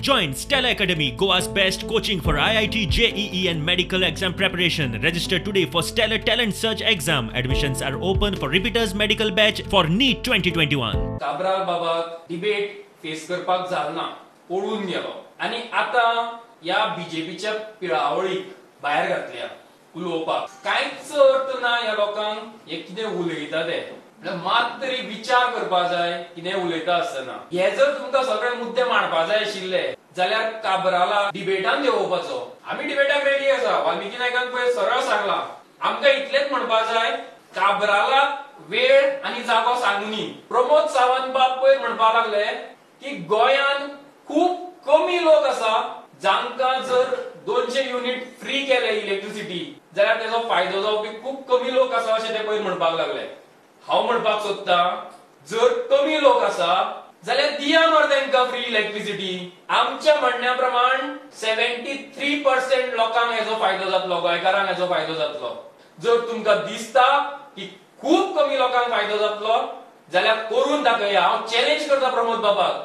Join Stella Academy, Goa's best coaching for IIT, JEE and medical exam preparation. Register today for Stellar Talent Search exam. Admissions are open for repeaters medical batch for NEET 2021. Cabral बाबत debate face करपाक जालना, पळून गेलो आणि आता या बीजेपीच्या पिळावळीक भायर घातल्या उलोवपाक. कांयच अर्थ ना या लोकांक हे कितें उलयता ते. मात तरी विचार करपा जाय कितें उलयता आसतना. हे जर तुमकां सगळे मुद्दे मांडपा जाय आशिल्ले जाल्यार काब्राला डिबेटान देंवोवपाचो. आमी डिबेटाक रेडी आसा. वाल्मिकी नायकान पळय सरळ सांगला, आमकां इतलेंच म्हणपा जाय, काब्राला वेळ आणि जागो सांगुनी. प्रमोद सावंत बाब पळय म्हणपा लागले की गोंयान खूप कमी लोक आसा जांकां जर 200 युनिट फ्री केले इलेक्ट्रिसिटी जाल्यार तेजो फायदो जावपी खूप कमी लोक आसा अशें ते पळय म्हणपाक लागले. हांव म्हणपाक सोदता, जर कमी लोक आसा जाल्यार दिया मरे तांकां फ्री इलेक्ट्रिसिटी. आमच्या म्हणण्या प्रमाण 73% लोकांक हेजो फायदो जातलो, गोंयकारांक हेजो फायदो जातलो. जर तुमकां दिसता की खूप कमी लोकांक फायदो जातलो जाल्यार करून दाखया. हांव चॅलेंज करता प्रमोद बाबाक,